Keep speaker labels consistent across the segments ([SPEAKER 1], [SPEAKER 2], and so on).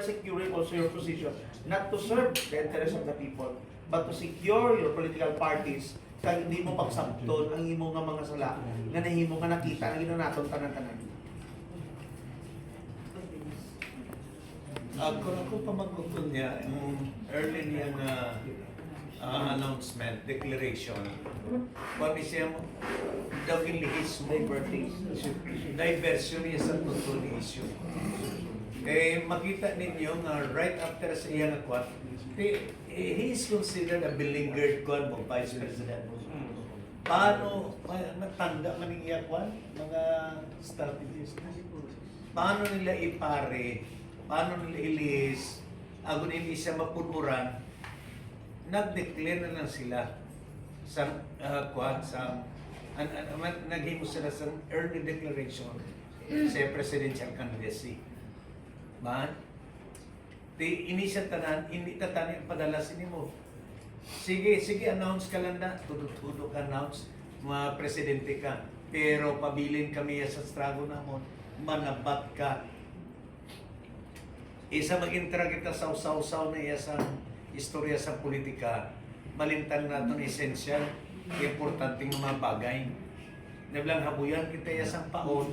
[SPEAKER 1] securing also your position, not to serve the interest of the people, but to secure your political parties kaya hindi mo pagsabton ang imo nga mga sala nga nahimo nga nakita nga ginanaton tanan-tanan.
[SPEAKER 2] Ako pamagkutun niya, yung early niya na announcement, declaration, pati siya dawilihis mo, diversion niya sa totoo issue. Makita ninyo nga right after sa iya nga kwan, he is considered a beleaguered kwan mo, Vice President. Paano matanda man yung iya kwan, mga strategies? Paano nila ipare, paano nila ilihis, agon hindi siya mapunuran, nag-declare na lang sila sa kwan, sa naghimo sila sa early declaration sa presidential candidacy. Man, ini siya tanan, hindi tatanin padala sinimo. Sige, announce ka lang na, tudok announce, mga presidente ka. Pero pabilin kami sa strago namon, manabat ka. Isa mag-intra kita sa usaw-usaw na iya sa istorya sa politika, malintang natin essential, importanteng mga bagay. Nablang habuyan kita iya sa paon,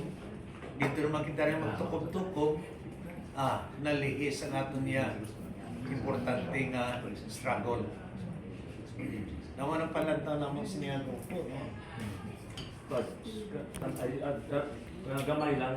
[SPEAKER 2] dito naman kita rin magtukob-tukob, nalihis ang ato niya importante nga struggle. Naman ang palantaw naman siya ko po.
[SPEAKER 3] Gamay lang